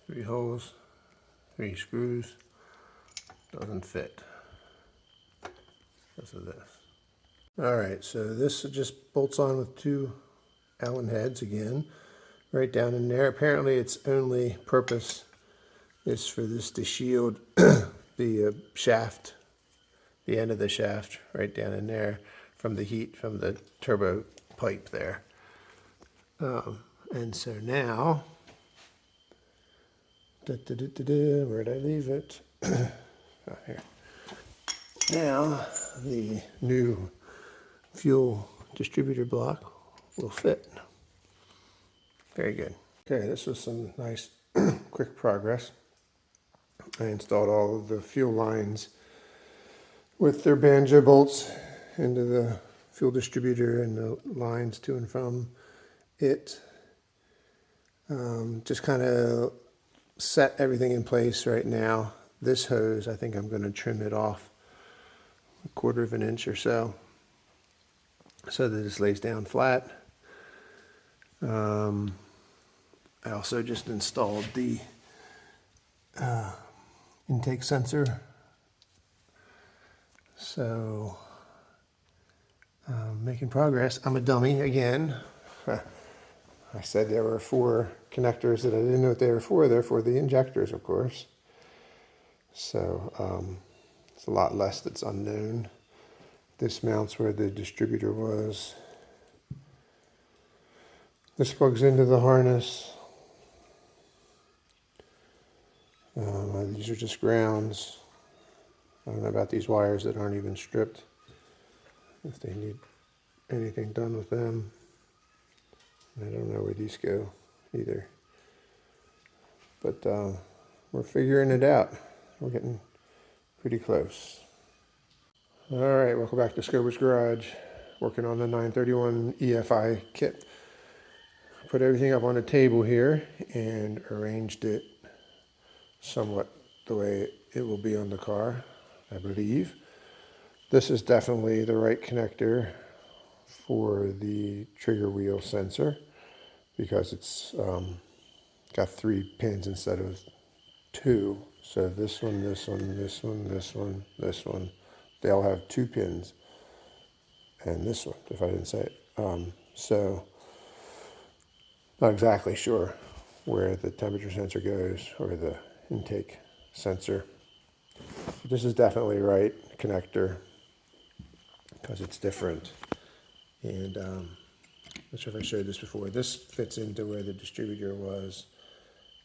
3 holes, 3 screws. Doesn't fit because of this. Alright, so this just bolts on with 2 Allen heads again, right down in there. Apparently its only purpose is for this to shield the shaft, the end of the shaft right down in there from the heat from the turbo pipe there. And so now, where'd I leave it? Oh, here. Now the new fuel distributor block will fit. Very good. Okay, this was some nice quick progress. I installed all of the fuel lines with their banjo bolts into the fuel distributor and the lines to and from it. Just kind of set everything in place right now. This hose, I think I'm going to trim it off a 1/4 of an inch or so that this lays down flat. I also just installed the intake sensor. So making progress. I'm a dummy again. I said there were 4 connectors that I didn't know what they were for. They're for the injectors, of course. So it's a lot less that's unknown. This mounts where the distributor was. This plugs into the harness. These are just grounds. I don't know about these wires that aren't even stripped, if they need anything done with them. I don't know where these go either. But we're figuring it out. We're getting pretty close. All right, welcome back to Scober's Garage. Working on the 931 EFI kit. Put everything up on a table here and arranged it somewhat the way it will be on the car, I believe. This is definitely the right connector for the trigger wheel sensor because it's got 3 pins instead of 2. So this one, this one, this one, this one, this one, they all have 2 pins. And this one, if I didn't say it. So not exactly sure where the temperature sensor goes or the intake sensor. But this is definitely right connector because it's different. And I'm not sure if I showed this before. This fits into where the distributor was.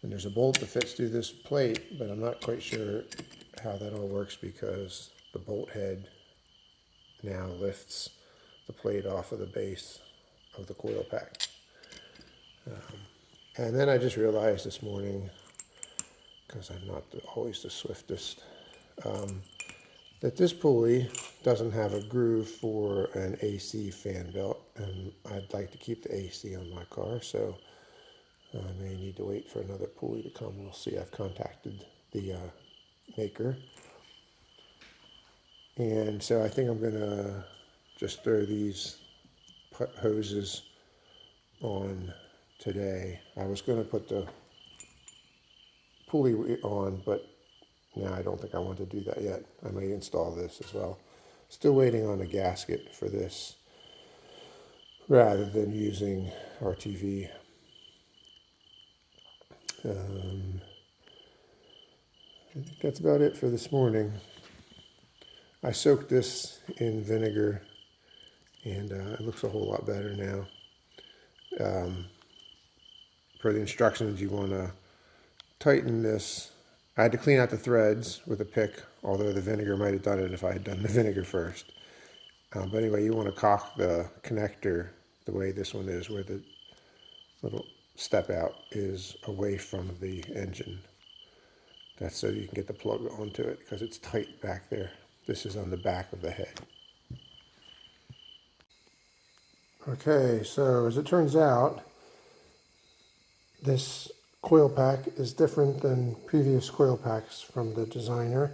And there's a bolt that fits through this plate, but I'm not quite sure how that all works because the bolt head now lifts the plate off of the base of the coil pack. And then I just realized this morning, because I'm not always the swiftest, that this pulley doesn't have a groove for an AC fan belt, and I'd like to keep the AC on my car, so I may need to wait for another pulley to come. We'll see. I've contacted the maker. And so I think I'm going to just throw these hoses on today. I was going to put the pulley on, but now I don't think I want to do that yet. I may install this as well. Still waiting on a gasket for this rather than using RTV. I think that's about it for this morning. I soaked this in vinegar and it looks a whole lot better now. Per the instructions, you want to tighten this. I had to clean out the threads with a pick, although the vinegar might have done it if I had done the vinegar first. But anyway, you want to cock the connector the way this one is, where the little step out is away from the engine. That's so you can get the plug onto it because it's tight back there. This is on the back of the head. Okay, so as it turns out, this coil pack is different than previous coil packs from the designer.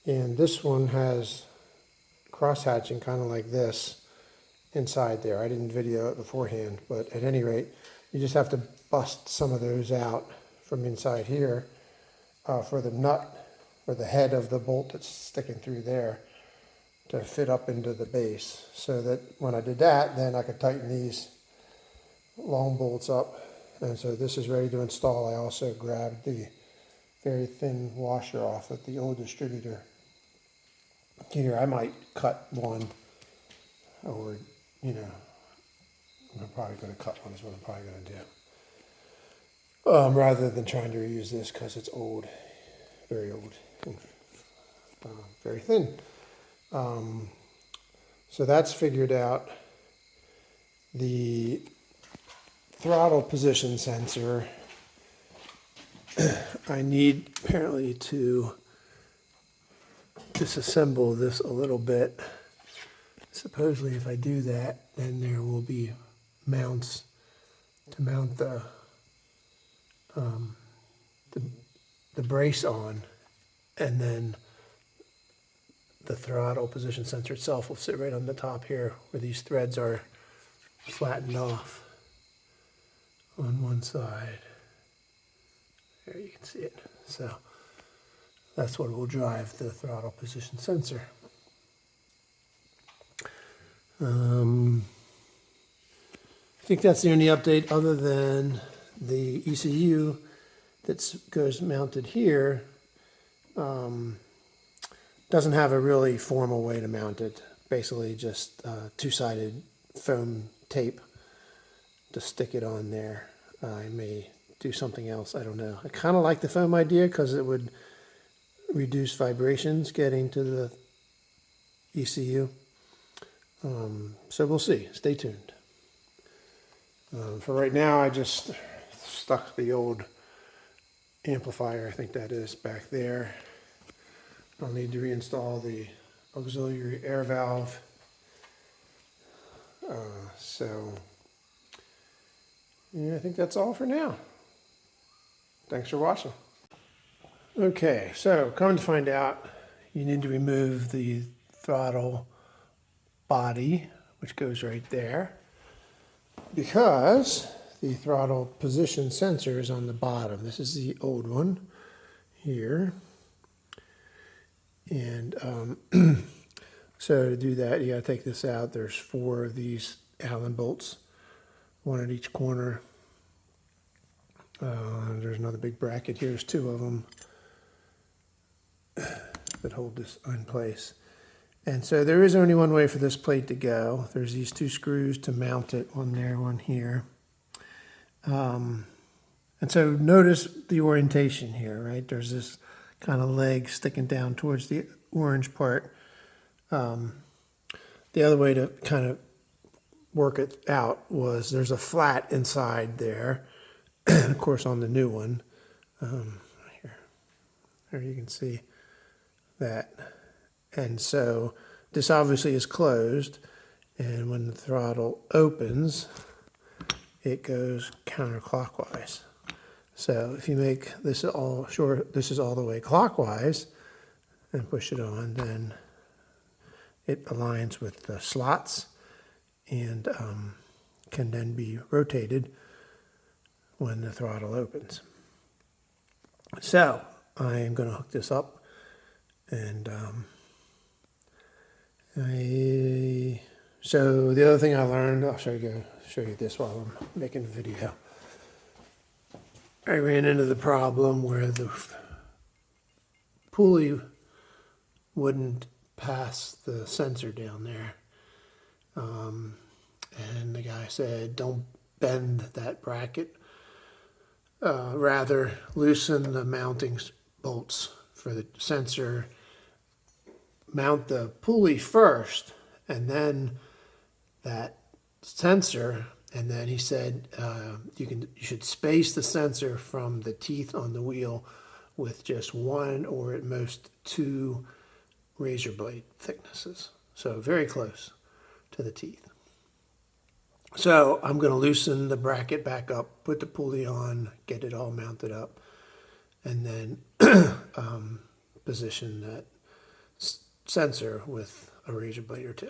And this one has cross-hatching kind of like this inside there. I didn't video it beforehand, but at any rate, you just have to bust some of those out from inside here for the nut or the head of the bolt that's sticking through there to fit up into the base, so that when I did that, then I could tighten these long bolts up. And so this is ready to install. I also grabbed the very thin washer off at the old distributor. Here, I might cut one, or, you know, I'm probably going to cut one is what I'm probably going to do. Rather than trying to reuse this because it's old, very old, very thin. So that's figured out. The throttle position sensor, I need apparently to disassemble this a little bit. Supposedly if I do that, then there will be mounts to mount the brace on, and then the throttle position sensor itself will sit right on the top here where these threads are flattened off on one side. There you can see it. So that's what will drive the throttle position sensor. I think that's the only update other than the ECU that goes mounted here. Doesn't have a really formal way to mount it. Basically just two-sided foam tape to stick it on there. I may do something else, I don't know. I kind of like the foam idea because it would reduce vibrations getting to the ECU. So we'll see, stay tuned. For right now, I just stuck the old amplifier, I think that is, back there. I'll need to reinstall the auxiliary air valve. So, yeah, I think that's all for now. Thanks for watching. Okay, so come to find out, you need to remove the throttle body, which goes right there, because the throttle position sensor is on the bottom. This is the old one here. And so to do that, you gotta take this out. There's 4 of these Allen bolts, 1 at each corner. There's another big bracket here. There's 2 of them that hold this in place. And so there is only one way for this plate to go. There's these 2 screws to mount it, one there, one here. And so notice the orientation here, right? There's this kind of leg sticking down towards the orange part. The other way to kind of work it out was there's a flat inside there. And of course on the new one, here, there you can see that. And so this obviously is closed, and when the throttle opens, it goes counterclockwise. So if you make this all sure this is all the way clockwise and push it on, then it aligns with the slots and can then be rotated when the throttle opens. So I am going to hook this up, and so the other thing I learned, I'll show you this while I'm making the video. I ran into the problem where the pulley wouldn't pass the sensor down there. And the guy said, don't bend that bracket. Rather, loosen the mounting bolts for the sensor. Mount the pulley first, and then that sensor. And then he said you should space the sensor from the teeth on the wheel with just 1 or at most 2 razor blade thicknesses. So very close to the teeth. So I'm going to loosen the bracket back up, put the pulley on, get it all mounted up, and then position that sensor with a razor blade or 2.